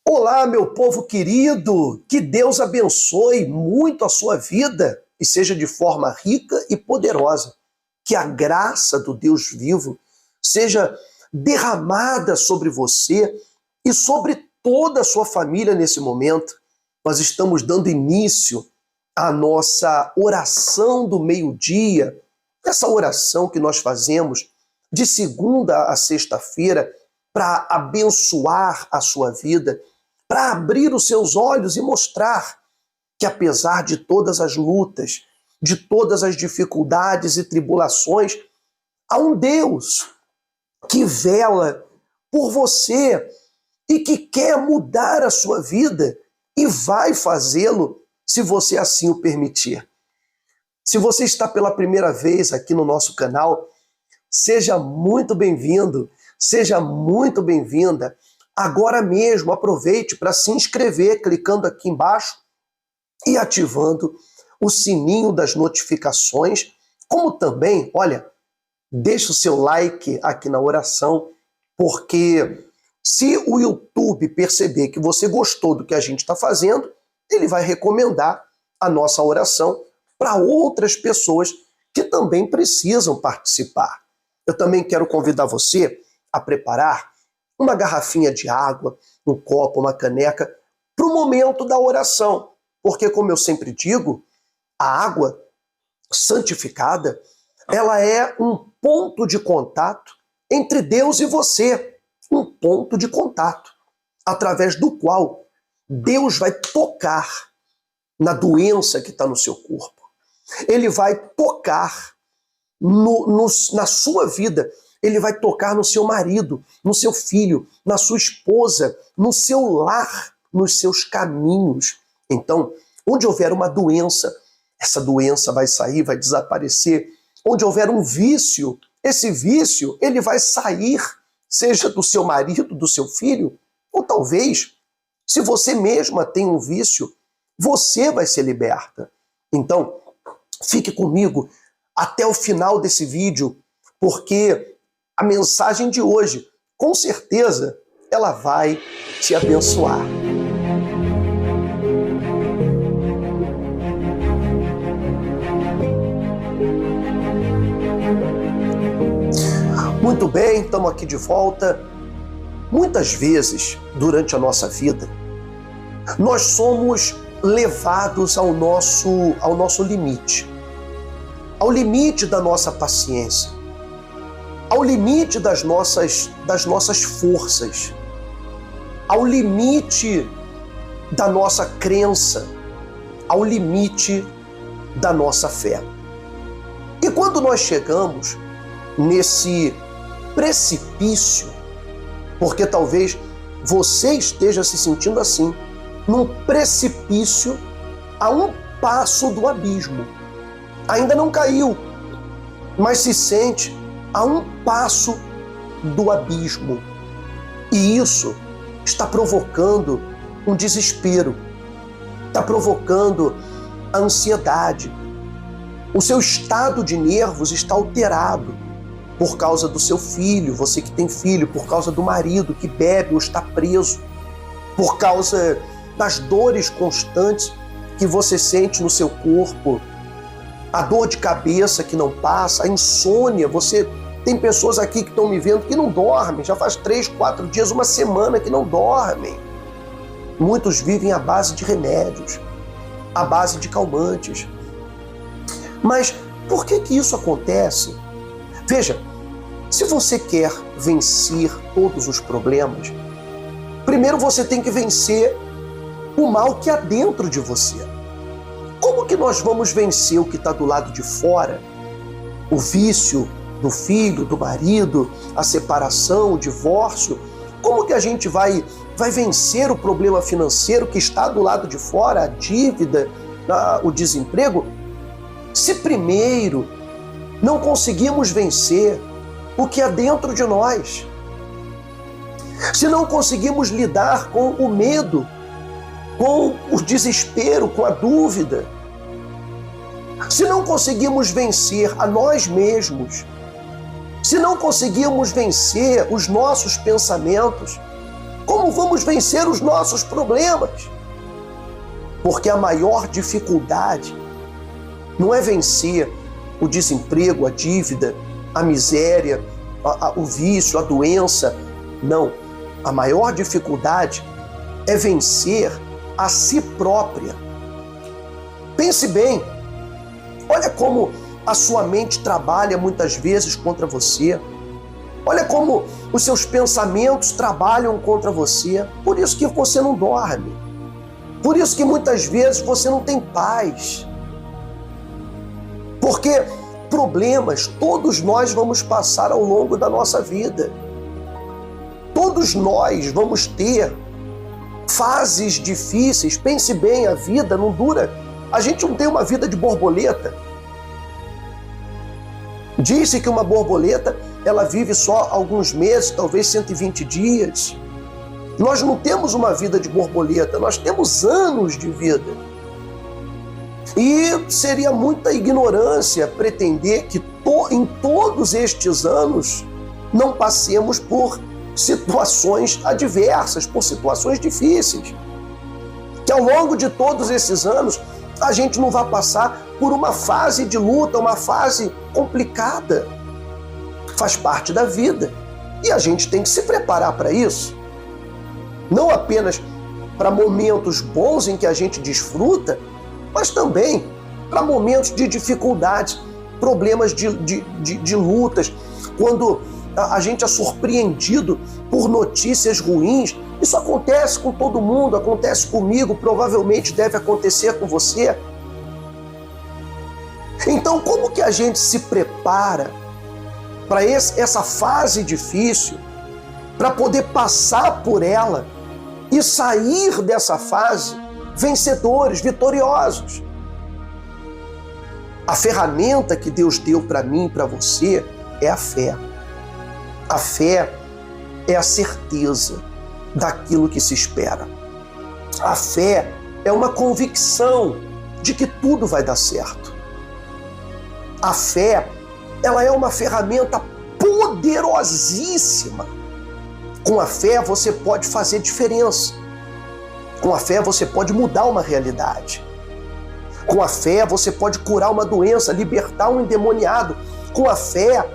Olá, meu povo querido, que Deus abençoe muito a sua vida e seja de forma rica e poderosa. Que a graça do Deus vivo seja derramada sobre você e sobre toda a sua família nesse momento. Nós estamos dando início à nossa oração do meio-dia, essa oração que nós fazemos de segunda a sexta-feira para abençoar a sua vida, para abrir os seus olhos e mostrar que apesar de todas as lutas, de todas as dificuldades e tribulações, há um Deus que vela por você e que quer mudar a sua vida e vai fazê-lo se você assim o permitir. Se você está pela primeira vez aqui no nosso canal, seja muito bem-vindo, seja muito bem-vinda. Agora mesmo aproveite para se inscrever clicando aqui embaixo e ativando o sininho das notificações, como também, olha, deixa o seu like aqui na oração, porque se o YouTube perceber que você gostou do que a gente está fazendo, ele vai recomendar a nossa oração para outras pessoas que também precisam participar. Eu também quero convidar você a preparar uma garrafinha de água, um copo, uma caneca, para o momento da oração. Porque, como eu sempre digo, a água santificada, ela é um ponto de contato entre Deus e você. Um ponto de contato, através do qual Deus vai tocar na doença que está no seu corpo. Ele vai tocar na sua vida. Ele vai tocar no seu marido, no seu filho, na sua esposa, no seu lar, nos seus caminhos. Então, onde houver uma doença, essa doença vai sair, vai desaparecer. Onde houver um vício, esse vício, ele vai sair, seja do seu marido, do seu filho, ou talvez, se você mesma tem um vício, você vai ser liberta. Então, fique comigo até o final desse vídeo, porque a mensagem de hoje, com certeza, ela vai te abençoar. Muito bem, estamos aqui de volta. Muitas vezes, durante a nossa vida, nós somos levados ao nosso limite, ao limite da nossa paciência, ao limite das nossas forças, ao limite da nossa crença, ao limite da nossa fé. E quando nós chegamos nesse precipício, porque talvez você esteja se sentindo assim, num precipício a um passo do abismo. Ainda não caiu, mas se sente a um passo do abismo. E isso está provocando um desespero, está provocando a ansiedade. O seu estado de nervos está alterado por causa do seu filho, você que tem filho, por causa do marido que bebe ou está preso, por causa das dores constantes que você sente no seu corpo, a dor de cabeça que não passa, a insônia. Você tem pessoas aqui que estão me vendo que não dormem, já faz 3, 4 dias, uma semana que não dormem. Muitos vivem à base de remédios, à base de calmantes. Mas por que isso acontece? Veja, se você quer vencer todos os problemas, primeiro você tem que vencer o mal que há dentro de você. Como que nós vamos vencer o que está do lado de fora? O vício do filho, do marido, a separação, o divórcio. Como que a gente vai vencer o problema financeiro que está do lado de fora, a dívida, o desemprego, se primeiro não conseguimos vencer o que há dentro de nós? Se não conseguimos lidar com o medo, com o desespero, com a dúvida, se não conseguimos vencer a nós mesmos, se não conseguimos vencer os nossos pensamentos, como Como vamos vencer os nossos problemas? Porque a maior dificuldade não é vencer o desemprego, a dívida, a miséria, o vício, a doença. Não. A maior dificuldade é vencer a si própria. Pense bem. Olha como a sua mente trabalha muitas vezes contra você. Olha como os seus pensamentos trabalham contra você. Por isso que você não dorme. Por isso que muitas vezes você não tem paz. Porque problemas todos nós vamos passar ao longo da nossa vida. Todos nós vamos ter fases difíceis. Pense bem, a vida não dura. A gente não tem uma vida de borboleta. Diz-se que uma borboleta, ela vive só alguns meses, talvez 120 dias. Nós não temos uma vida de borboleta, nós temos anos de vida. E seria muita ignorância pretender que em todos estes anos não passemos por situações adversas, por situações difíceis. Que ao longo de todos esses anos a gente não vai passar por uma fase de luta, uma fase complicada. Faz parte da vida. E a gente tem que se preparar para isso. Não apenas para momentos bons em que a gente desfruta, mas também para momentos de dificuldades, problemas de lutas, quando a gente é surpreendido por notícias ruins. Isso acontece com todo mundo, acontece comigo, provavelmente deve acontecer com você. Então, como que a gente se prepara para essa fase difícil, para poder passar por ela e sair dessa fase vencedores, vitoriosos? A ferramenta que Deus deu para mim e para você é a fé. A fé é a certeza daquilo que se espera. A fé é uma convicção de que tudo vai dar certo. A fé, ela é uma ferramenta poderosíssima. Com a fé você pode fazer diferença. Com a fé você pode mudar uma realidade. Com a fé você pode curar uma doença, libertar um endemoniado. Com a fé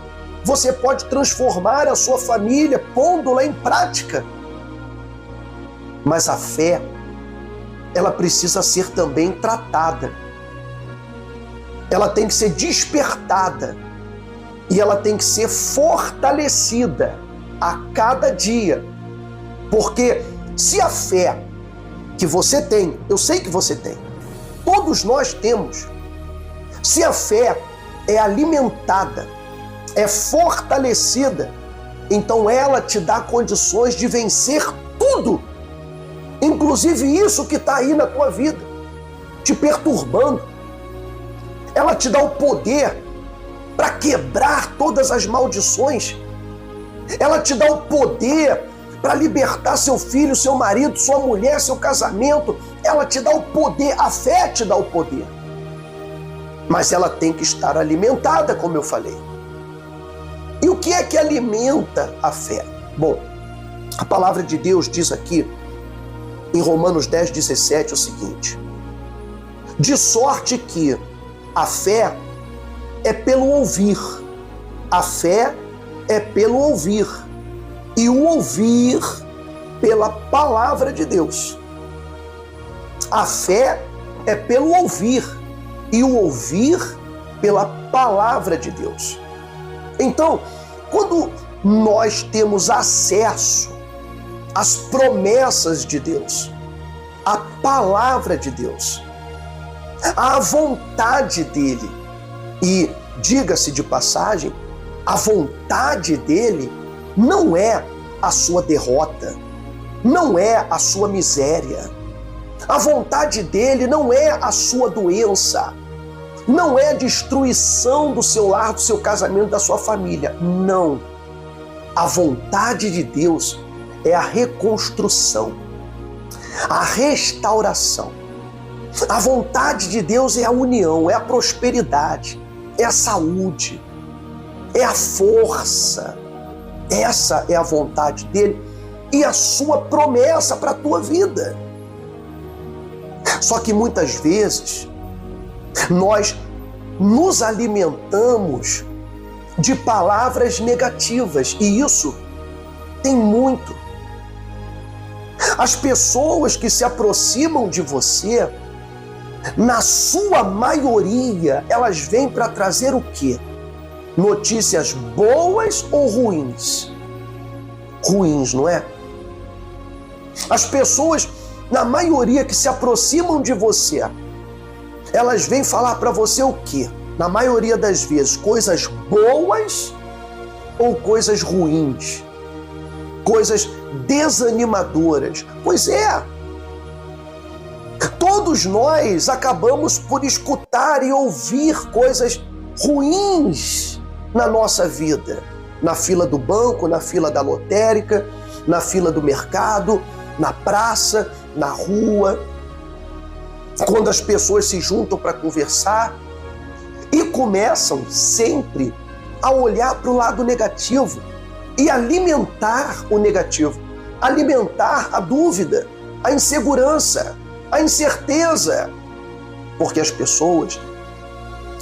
você pode transformar a sua família, pondo-la em prática. Mas a fé, ela precisa ser também tratada. Ela tem que ser despertada e ela tem que ser fortalecida a cada dia. Porque se a fé que você tem, eu sei que você tem, todos nós temos, se a fé é alimentada, é fortalecida, então ela te dá condições de vencer tudo, inclusive isso que está aí na tua vida, te perturbando. Ela te dá o poder para quebrar todas as maldições. Ela te dá o poder para libertar seu filho, seu marido, sua mulher, seu casamento. Ela te dá o poder, a fé te dá o poder. Mas ela tem que estar alimentada, como eu falei. E o que é que alimenta a fé? Bom, a palavra de Deus diz aqui, em Romanos 10:17, o seguinte: de sorte que a fé é pelo ouvir, a fé é pelo ouvir, e o ouvir pela palavra de Deus. A fé é pelo ouvir, e o ouvir pela palavra de Deus. Então, quando nós temos acesso às promessas de Deus, à palavra de Deus, à vontade dele, e diga-se de passagem, a vontade dele não é a sua derrota, não é a sua miséria. A vontade dele não é a sua doença, não é a destruição do seu lar, do seu casamento, da sua família. Não. A vontade de Deus é a reconstrução, a restauração. A vontade de Deus é a união, é a prosperidade, é a saúde, é a força. Essa é a vontade dele. e a sua promessa para a tua vida. Só que muitas vezes nós nos alimentamos de palavras negativas, e isso tem muito. As pessoas que se aproximam de você, na sua maioria, elas vêm para trazer o quê? Notícias boas ou ruins? Ruins, não é? As pessoas, na maioria que se aproximam de você, elas vêm falar para você o quê? Na maioria das vezes, coisas boas ou coisas ruins? Coisas desanimadoras. Pois é. Todos nós acabamos por escutar e ouvir coisas ruins na nossa vida. Na fila do banco, na fila da lotérica, na fila do mercado, na praça, na rua. Quando as pessoas se juntam para conversar e começam sempre a olhar para o lado negativo e alimentar o negativo, alimentar a dúvida, a insegurança, a incerteza. Porque as pessoas,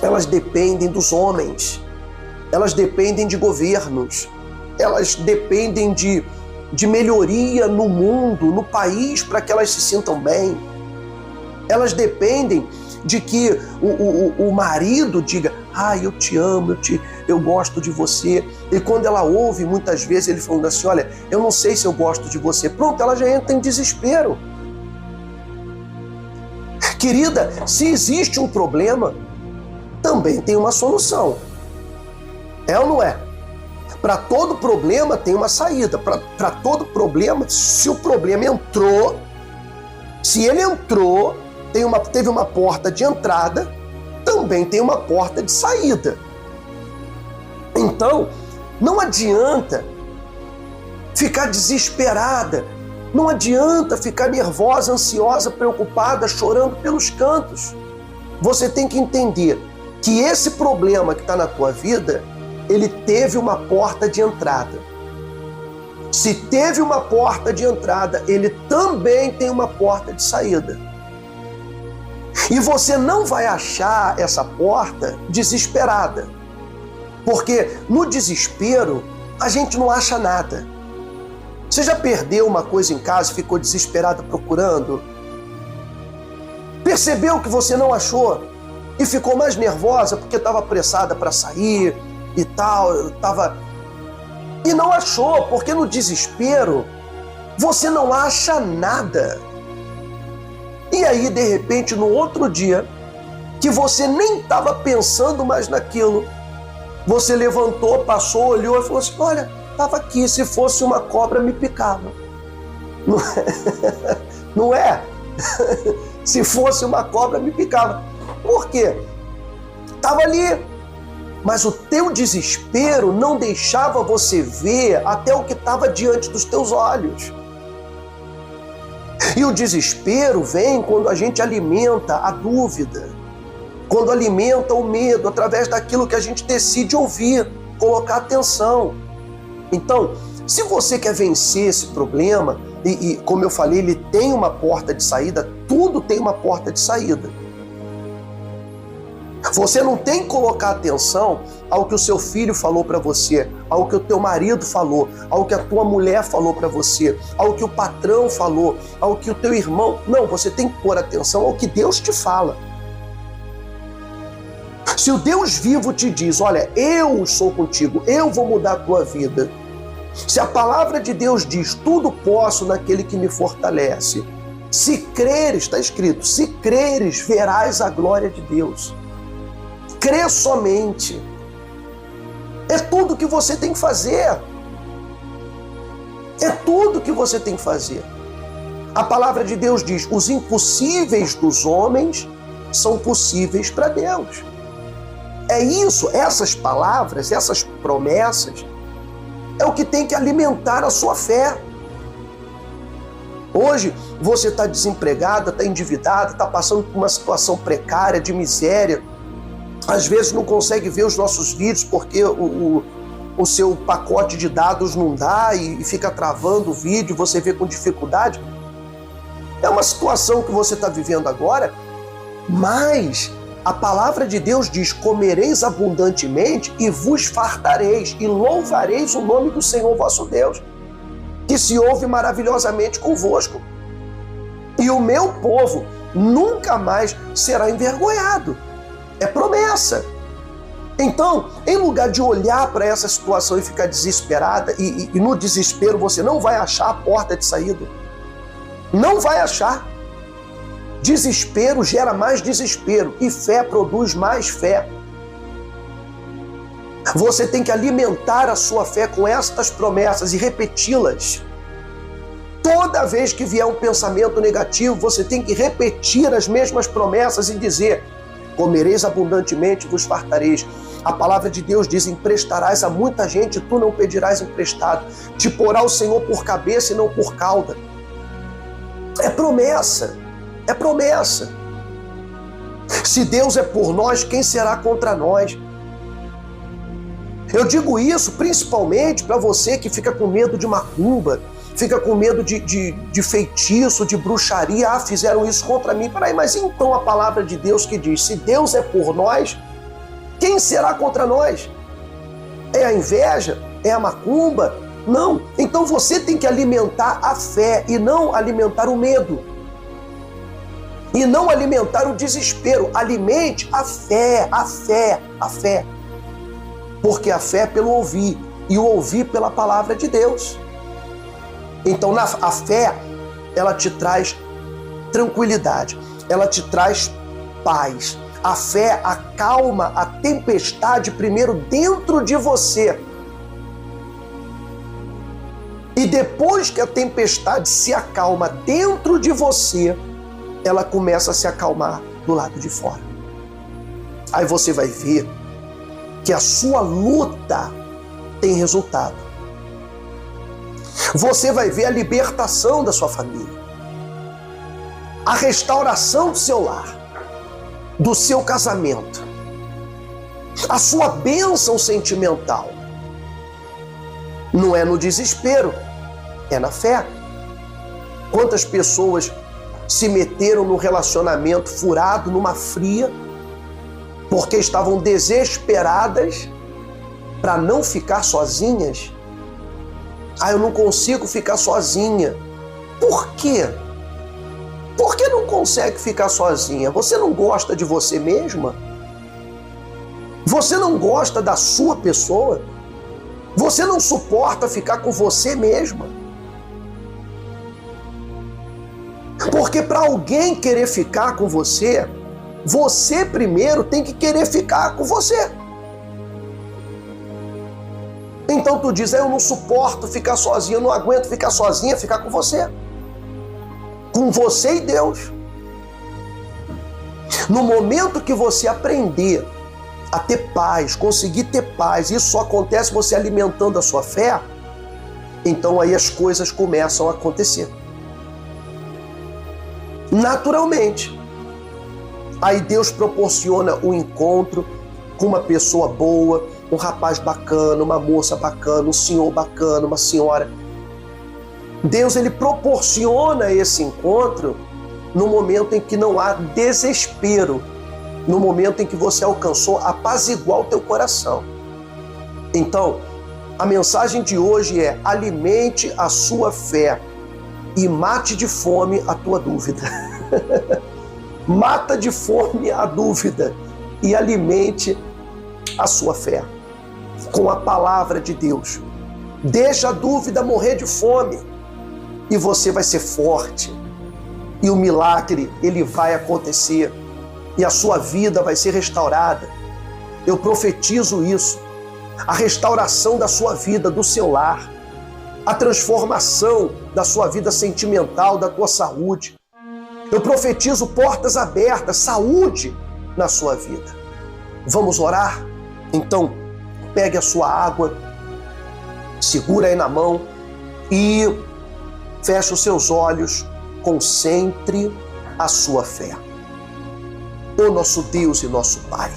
elas dependem dos homens, elas dependem de governos, elas dependem de melhoria no mundo, no país, para que elas se sintam bem. Elas dependem de que o marido diga: eu te amo, eu gosto de você. E quando ela ouve, muitas vezes, ele falando assim: olha, eu não sei se eu gosto de você. Pronto, ela já entra em desespero. Querida, se existe um problema, também tem uma solução. É ou não é? Para todo problema tem uma saída. Para todo problema, se o problema entrou, se ele entrou, teve uma porta de entrada, também tem uma porta de saída. Então, não adianta ficar desesperada, não adianta ficar nervosa, ansiosa, preocupada, chorando pelos cantos. Você tem que entender que esse problema que está na tua vida, ele teve uma porta de entrada. Se teve uma porta de entrada, ele também tem uma porta de saída. E você não vai achar essa porta desesperada. Porque no desespero, a gente não acha nada. Você já perdeu uma coisa em casa e ficou desesperada procurando? Percebeu que você não achou e ficou mais nervosa porque estava apressada para sair e tal, e não achou, porque no desespero você não acha nada. E aí, de repente, no outro dia, que você nem estava pensando mais naquilo, você levantou, passou, olhou e falou assim: olha, estava aqui, se fosse uma cobra me picava. Não é? Se fosse uma cobra me picava. Por quê? Estava ali. Mas o teu desespero não deixava você ver até o que estava diante dos teus olhos. E o desespero vem quando a gente alimenta a dúvida, quando alimenta o medo através daquilo que a gente decide ouvir, colocar atenção. Então, se você quer vencer esse problema, e como eu falei, ele tem uma porta de saída, tudo tem uma porta de saída. Você não tem que colocar atenção ao que o seu filho falou para você, ao que o teu marido falou, ao que a tua mulher falou para você, ao que o patrão falou, ao que o teu irmão... Não, você tem que pôr atenção ao que Deus te fala. Se o Deus vivo te diz: olha, eu sou contigo, eu vou mudar a tua vida. Se a palavra de Deus diz: tudo posso naquele que me fortalece. Se creres, está escrito, se creres, verás a glória de Deus. Crê somente. É tudo que você tem que fazer. É tudo que você tem que fazer. A palavra de Deus diz: os impossíveis dos homens são possíveis para Deus. É isso, essas palavras, essas promessas, é o que tem que alimentar a sua fé. Hoje você está desempregada, está endividada, está passando por uma situação precária, de miséria. Às vezes não consegue ver os nossos vídeos porque o o seu pacote de dados não dá e fica travando o vídeo, você vê com dificuldade. É uma situação que você está vivendo agora, mas a palavra de Deus diz: comereis abundantemente e vos fartareis e louvareis o nome do Senhor vosso Deus, que se ouve maravilhosamente convosco. E o meu povo nunca mais será envergonhado. É promessa. Então, em lugar de olhar para essa situação e ficar desesperada, e no desespero você não vai achar a porta de saída. Não vai achar. Desespero gera mais desespero e fé produz mais fé. Você tem que alimentar a sua fé com estas promessas e repeti-las. Toda vez que vier um pensamento negativo, você tem que repetir as mesmas promessas e dizer: comereis abundantemente, vos fartareis. A palavra de Deus diz: emprestarás a muita gente, tu não pedirás emprestado. Te porá o Senhor por cabeça e não por cauda. É promessa, é promessa. Se Deus é por nós, quem será contra nós? Eu digo isso principalmente para você que fica com medo de macumba, fica com medo de feitiço, de bruxaria. Ah, fizeram isso contra mim. Peraí, mas então a palavra de Deus que diz: se Deus é por nós, quem será contra nós? É a inveja? É a macumba? Não. Então você tem que alimentar a fé e não alimentar o medo. E não alimentar o desespero. Alimente a fé, a fé, a fé. Porque a fé é pelo ouvir, e o ouvir pela palavra de Deus. Então a fé, ela te traz tranquilidade, ela te traz paz. A fé acalma a tempestade primeiro dentro de você. E depois que a tempestade se acalma dentro de você, ela começa a se acalmar do lado de fora. Aí você vai ver que a sua luta tem resultado. Você vai ver a libertação da sua família, a restauração do seu lar, do seu casamento, a sua bênção sentimental. Não é no desespero, é na fé. Quantas pessoas se meteram no relacionamento furado, numa fria, porque estavam desesperadas para não ficar sozinhas? Ah, eu não consigo ficar sozinha. Por quê? Por que não consegue ficar sozinha? Você não gosta de você mesma? Você não gosta da sua pessoa? Você não suporta ficar com você mesma? Porque para alguém querer ficar com você, você primeiro tem que querer ficar com você. Então tu diz: eu não suporto ficar sozinho, eu não aguento ficar sozinha, ficar com você. Com você e Deus. No momento que você aprender a ter paz, conseguir ter paz, isso só acontece você alimentando a sua fé, então aí as coisas começam a acontecer. Naturalmente. Aí Deus proporciona um encontro com uma pessoa boa, um rapaz bacana, uma moça bacana, um senhor bacana, uma senhora. Deus, ele proporciona esse encontro no momento em que não há desespero, no momento em que você alcançou apaziguar o teu coração. Então, a mensagem de hoje é: alimente a sua fé e mate de fome a tua dúvida. Mata de fome a dúvida e alimente a sua fé com a palavra de Deus. Deixa a dúvida morrer de fome e você vai ser forte. E o milagre, ele vai acontecer e a sua vida vai ser restaurada. Eu profetizo isso. A restauração da sua vida, do seu lar. A transformação da sua vida sentimental, da tua saúde. Eu profetizo portas abertas, saúde na sua vida. Vamos orar? Então, pegue a sua água, segura aí na mão e feche os seus olhos, concentre a sua fé. Ó nosso Deus e nosso Pai,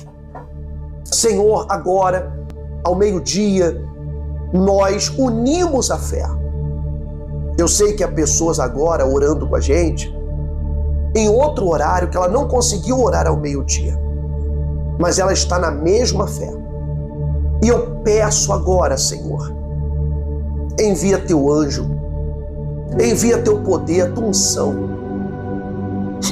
Senhor, agora, ao meio-dia, nós unimos a fé. Eu sei que há pessoas agora orando com a gente em outro horário que ela não conseguiu orar ao meio-dia, mas ela está na mesma fé. E eu peço agora, Senhor, envia teu anjo, envia teu poder, a tua unção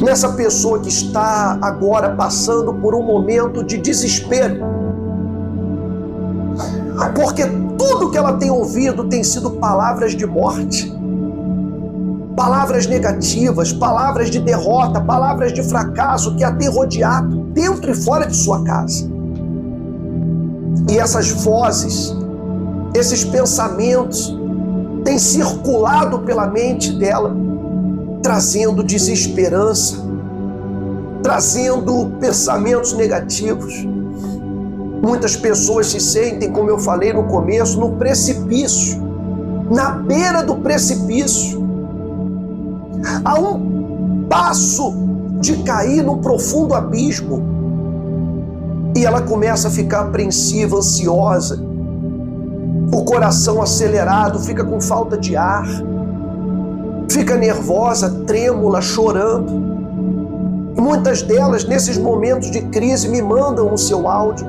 nessa pessoa que está agora passando por um momento de desespero, porque tudo que ela tem ouvido tem sido palavras de morte, palavras negativas, palavras de derrota, palavras de fracasso que a tem rodeado dentro e fora de sua casa. E essas vozes, esses pensamentos têm circulado pela mente dela, trazendo desesperança, trazendo pensamentos negativos. Muitas pessoas se sentem, como eu falei no começo, no precipício, na beira do precipício, a um passo de cair num profundo abismo. E ela começa a ficar apreensiva, ansiosa, o coração acelerado, fica com falta de ar, fica nervosa, trêmula, chorando. E muitas delas, nesses momentos de crise, me mandam o seu áudio,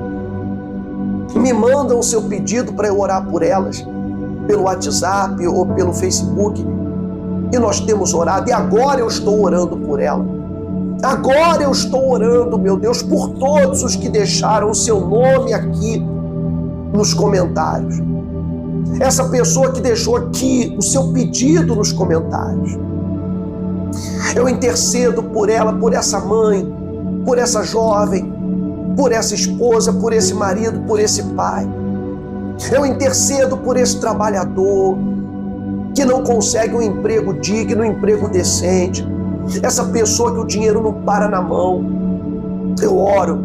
me mandam o seu pedido para eu orar por elas, pelo WhatsApp ou pelo Facebook. E nós temos orado, e agora eu estou orando por ela. Agora eu estou orando, meu Deus, por todos os que deixaram o seu nome aqui nos comentários. Essa pessoa que deixou aqui o seu pedido nos comentários. Eu intercedo por ela, por essa mãe, por essa jovem, por essa esposa, por esse marido, por esse pai. Eu intercedo por esse trabalhador que não consegue um emprego digno, um emprego decente. Essa pessoa que o dinheiro não para na mão. Eu oro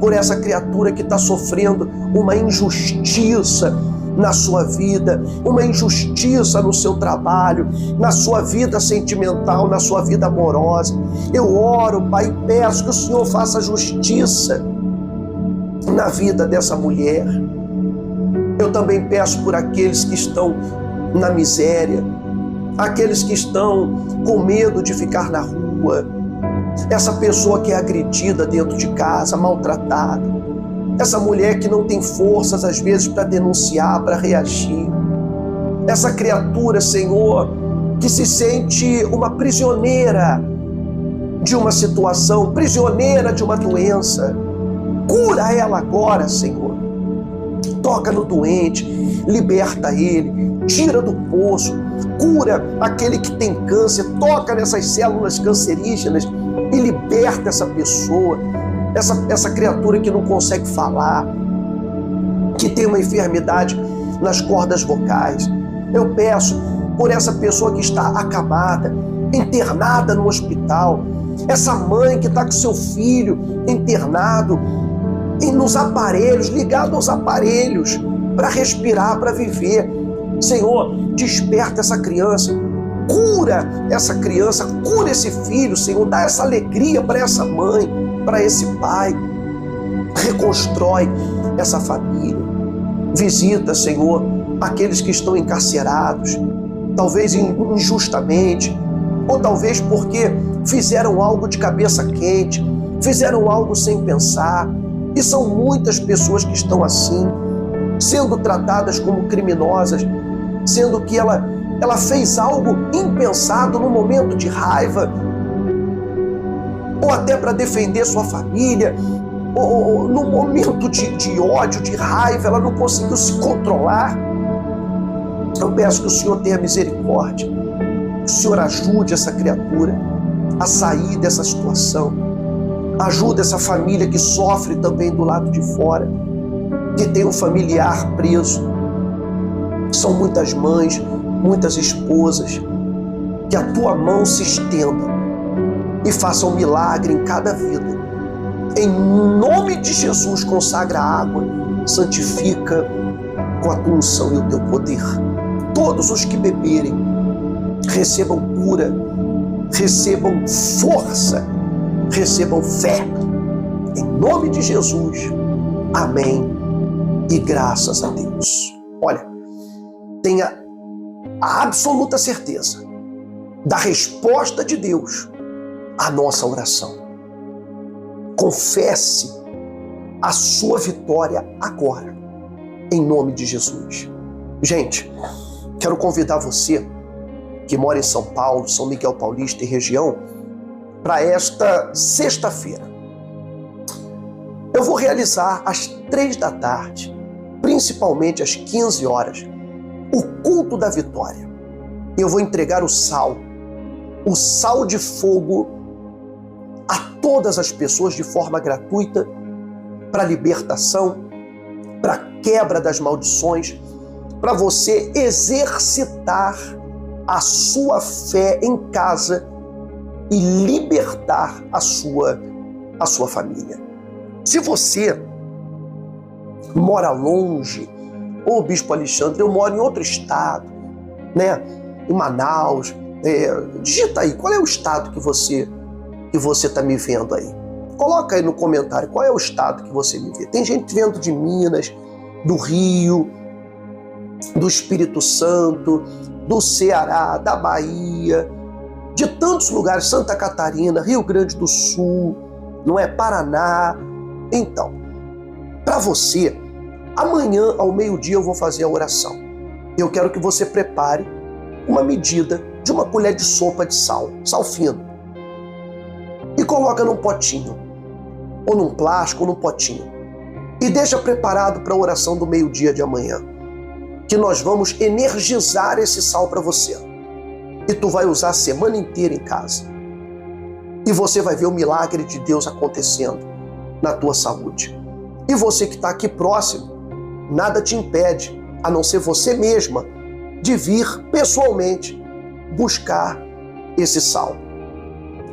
por essa criatura que está sofrendo uma injustiça na sua vida, uma injustiça no seu trabalho, na sua vida sentimental, na sua vida amorosa. Eu oro, Pai, e peço que o Senhor faça justiça na vida dessa mulher. Eu também peço por aqueles que estão na miséria, aqueles que estão com medo de ficar na rua, essa pessoa que é agredida dentro de casa, maltratada, essa mulher que não tem forças às vezes para denunciar, para reagir, essa criatura, Senhor, que se sente uma prisioneira de uma situação, prisioneira de uma doença. Cura ela agora, Senhor. Toca no doente, liberta ele, tira do poço, cura aquele que tem câncer, toca nessas células cancerígenas e liberta essa pessoa, essa criatura que não consegue falar, que tem uma enfermidade nas cordas vocais. Eu peço por essa pessoa que está acamada, internada no hospital, essa mãe que está com seu filho internado nos aparelhos, ligado aos aparelhos para respirar, para viver. Senhor, desperta essa criança, cura essa criança, cura esse filho, Senhor, dá essa alegria para essa mãe, para esse pai, reconstrói essa família. Visita, Senhor, aqueles que estão encarcerados, talvez injustamente, ou talvez porque fizeram algo de cabeça quente, fizeram algo sem pensar. E são muitas pessoas que estão assim, sendo tratadas como criminosas, sendo que ela fez algo impensado no momento de raiva, ou até para defender sua família, ou no momento de ódio, de raiva, ela não conseguiu se controlar. Eu peço que o Senhor tenha misericórdia, que o Senhor ajude essa criatura a sair dessa situação. Ajuda essa família que sofre também do lado de fora, que tem um familiar preso. São muitas mães, muitas esposas. Que a tua mão se estenda e faça um milagre em cada vida. Em nome de Jesus, consagra a água, santifica com a tua unção e o teu poder. Todos os que beberem, recebam cura, recebam força, recebam fé, em nome de Jesus, amém, e graças a Deus. Olha, tenha a absoluta certeza da resposta de Deus à nossa oração. Confesse a sua vitória agora, em nome de Jesus. Gente, quero convidar você que mora em São Paulo, São Miguel Paulista e região, para esta sexta-feira. Eu vou realizar às 3 da tarde, principalmente às 15 horas, o culto da vitória. Eu vou entregar o sal de fogo a todas as pessoas de forma gratuita, para libertação, para quebra das maldições, para você exercitar a sua fé em casa e libertar a sua família. Se você mora longe, ô Bispo Alexandre, eu moro em outro estado, né? Em Manaus, digita aí, qual é o estado que você está me vendo aí? Coloca aí no comentário qual é o estado que você me vê. Tem gente vendo de Minas, do Rio, do Espírito Santo, do Ceará, da Bahia, de tantos lugares, Santa Catarina, Rio Grande do Sul, não é? Paraná. Então, para você, amanhã ao meio-dia eu vou fazer a oração. Eu quero que você prepare uma medida de uma colher de sopa de sal fino, e coloca num potinho, ou num plástico, ou num potinho, e deixa preparado para a oração do meio-dia de amanhã, que nós vamos energizar esse sal para você. E tu vai usar a semana inteira em casa. E você vai ver o milagre de Deus acontecendo na tua saúde. E você que está aqui próximo, nada te impede, a não ser você mesma, de vir pessoalmente buscar esse sal.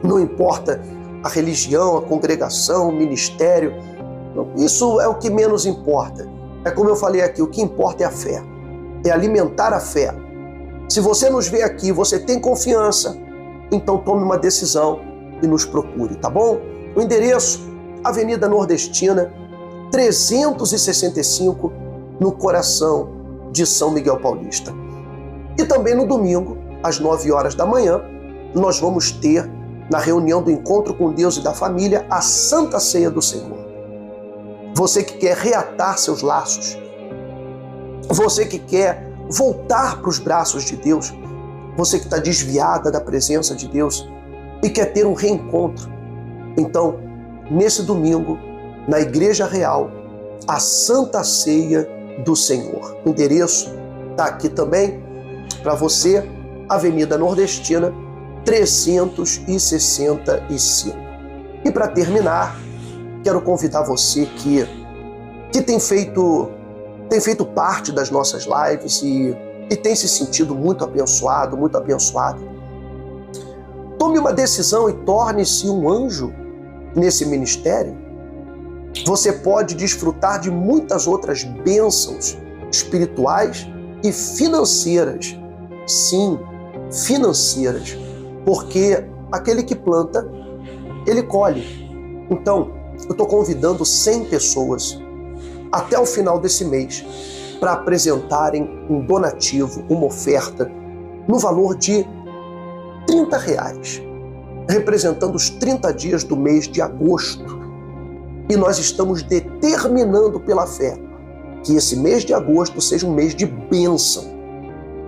Não importa a religião, a congregação, o ministério, isso é o que menos importa. É como eu falei aqui, o que importa é a fé, é alimentar a fé. Se você nos vê aqui, você tem confiança, então tome uma decisão e nos procure, tá bom? O endereço, Avenida Nordestina, 365, no coração de São Miguel Paulista. E também no domingo, às 9 horas da manhã, nós vamos ter, na reunião do Encontro com Deus e da Família, a Santa Ceia do Senhor. Você que quer reatar seus laços, você que quer voltar para os braços de Deus, você que está desviada da presença de Deus e quer ter um reencontro. Então, nesse domingo, na Igreja Real, a Santa Ceia do Senhor. O endereço está aqui também para você, Avenida Nordestina, 365. E para terminar, quero convidar você que tem feito parte das nossas lives e tem se sentido muito abençoado, muito abençoado. Tome uma decisão e torne-se um anjo nesse ministério. Você pode desfrutar de muitas outras bênçãos espirituais e financeiras. Sim, financeiras. Porque aquele que planta, ele colhe. Então, eu estou convidando 100 pessoas até o final desse mês para apresentarem um donativo, uma oferta, no valor de R$30, representando os 30 dias do mês de agosto. E nós estamos determinando pela fé que esse mês de agosto seja um mês de bênção,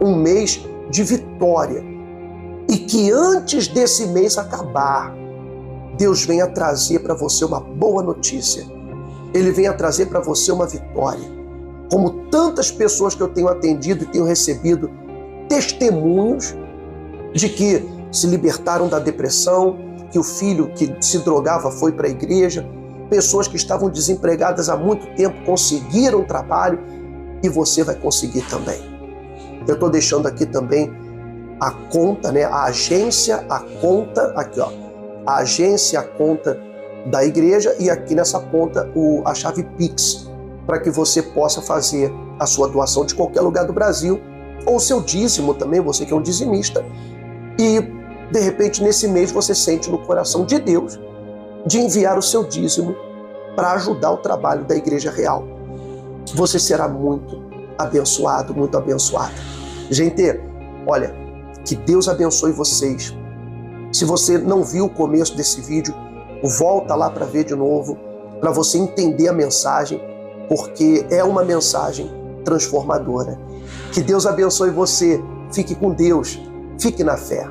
um mês de vitória. E que antes desse mês acabar, Deus venha trazer para você uma boa notícia. Ele venha trazer para você uma vitória. Como tantas pessoas que eu tenho atendido e tenho recebido testemunhos de que se libertaram da depressão, que o filho que se drogava foi para a igreja, pessoas que estavam desempregadas há muito tempo conseguiram trabalho, e você vai conseguir também. Eu estou deixando aqui também a conta, né? A agência, a conta, aqui ó, a agência, a conta da igreja, e aqui nessa conta a chave Pix, para que você possa fazer a sua doação de qualquer lugar do Brasil, ou o seu dízimo também, você que é um dizimista, e de repente nesse mês você sente no coração de Deus de enviar o seu dízimo para ajudar o trabalho da Igreja Real. Você será muito abençoado, muito abençoada. Gente, olha, que Deus abençoe vocês. Se você não viu o começo desse vídeo, volta lá para ver de novo, para você entender a mensagem, porque é uma mensagem transformadora. Que Deus abençoe você. Fique com Deus. Fique na fé.